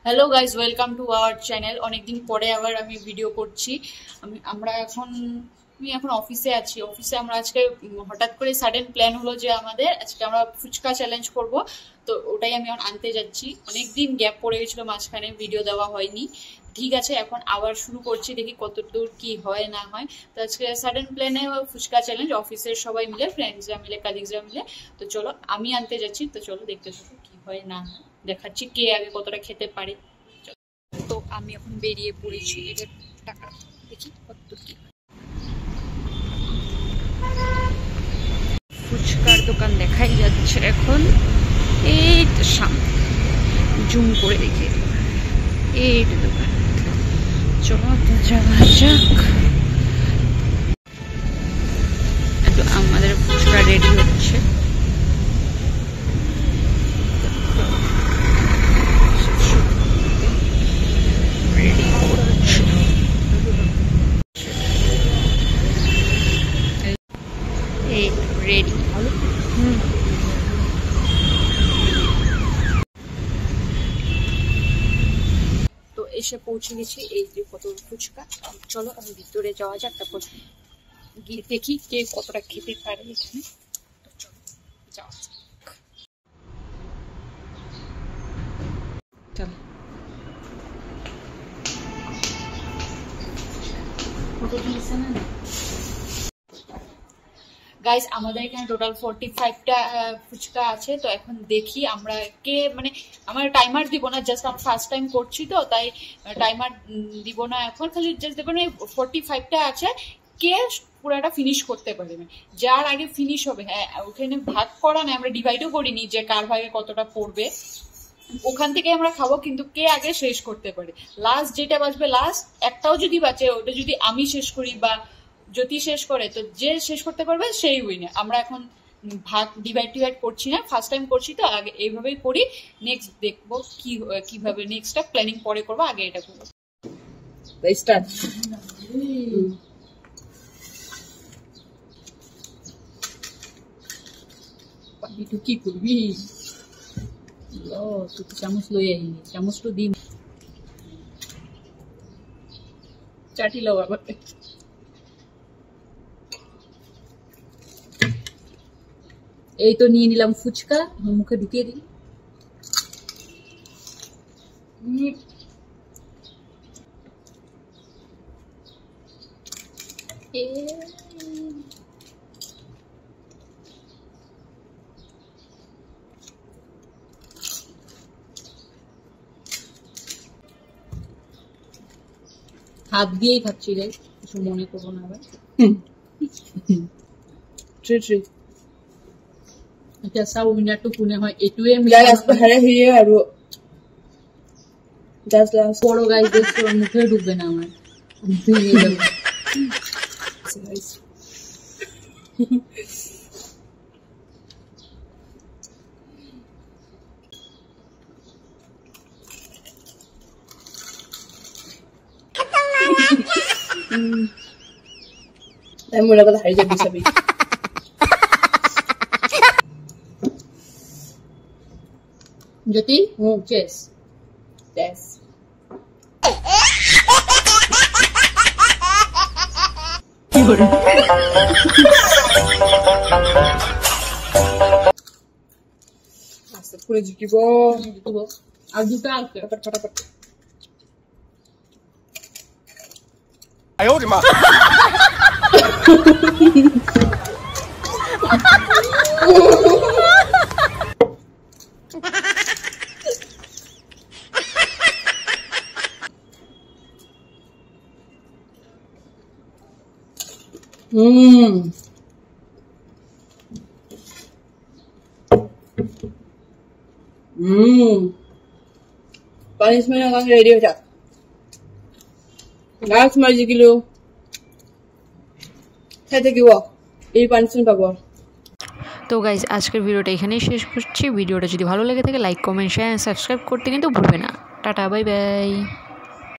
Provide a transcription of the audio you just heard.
Hello guys, welcome to our channel. অনেকদিন পরে আবার আমি ভিডিও করছি। আমি এখন অফিসে আছি। অফিসে আমরা আজকে হঠাৎ করে সাডেন প্ল্যান হলো যে আজকে আমরা ফুচকা চ্যালেঞ্জ করব। তো ওটাই আমি এখন আনতে যাচ্ছি। অনেকদিন গ্যাপ পড়ে গেছিলো, মাঝখানে ভিডিও দেওয়া হয়নি। ঠিক আছে, এখন আবার শুরু করছি, দেখি কত দূর কি হয় না হয়। তো আজকে সাডেন প্ল্যানে ফুচকা চ্যালেঞ্জ, অফিসের সবাই মিলে, ফ্রেন্ডসরা মিলে, কালিগসরা মিলে। তো চলো, আমি আনতে যাচ্ছি। তো চলো দেখতে থাকো কি হয় না হয়, দেখাচ্ছি কে আগে কতটা খেতে পারে। তো আমি এখন বেরিয়ে পড়েছি, এদের টাকা দেখি কত কি। ফুচকার দোকান দেখাই যাচ্ছে এখন, এই তো সামনে জুম করে দেখি, এই দোকান। চলো যাওয়া যাক। আমাদের ফুচকা রেডি হচ্ছে। রেডি তো এসে পৌঁছে গেছি। এই যে কত ফুচকা। চলো আমি ভিতরে যাওয়া যাক, তারপর গিয়ে দেখি কে কতটা খেতে পারে এখানে। তো চলো যাওয়া যাক। চলো গাইস, আমাদের এখানে টোটাল 45টা ফুচকা আছে। তো এখন দেখি আমরা কে, আমার টাইমার দিব না, জাস্ট আমি ফার্স্ট টাইম করছি, তো তাই টাইমার দিব না এখন। খালি জাস্ট দেবেন 45টা আছে, কে পুরাটা ফিনিশ করতে পারবে। যার আগে ফিনিশ হবে, হ্যাঁ ওখানে ভাগ করা না, আমরা ডিভাইডও করিনি যে কার ভাগে কতটা পড়বে। ওখান থেকে আমরা খাবো, কিন্তু কে আগে শেষ করতে পারে। লাস্ট যেটা বাঁচবে, লাস্ট একটাও যদি বাঁচে, ওটা যদি আমি শেষ করি বা যদি শেষ করে, তো যে শেষ করতে পারবে সেই উইনার। আমরা এখন ভাগ ডিভাইড করছি না, ফার্স্ট টাইম করছি, তো আগে এইভাবেই করি। নেক্সট দেখবো কিভাবে নেক্সটটা প্ল্যানিং পরে করবো, আগে এটা করবো। স্টার্ট। কি করবি? তুই চামচ লই আইনি, চামচ তো দিন চাটি লও আবার। এই তো নিয়ে নিলাম ফুচকা, মুখে ঢুকিয়ে দিই। হাত দিয়েই খাচ্ছি রে, কিছু মনে করবো না আবার। এতিয়া চাও উইনাৰটো কোনে হয়, এইটোৱে আৰু বড় গাইজ দেখছো, মুখে ঢুকবে না আমার। মনে কথা হারিয়ে যাবি সবই। জ্যোতি, চেস চেস। পুরে জিতিব আর দুটো আছে, ফটাফট। পানিশমেন্ট এখন রেডি হয়ে যাক। লাস্ট মার জিকিলো খেতে থাকিব, এই পানিশমেন্ট পাবো। তো গাইজ, আজকের ভিডিওটা এখানেই শেষ করছি। ভিডিওটা যদি ভালো লেগে থাকে লাইক, কমেন্ট, শেয়ার, সাবস্ক্রাইব করতে কিন্তু ভুলবে না। Tata, bye bye.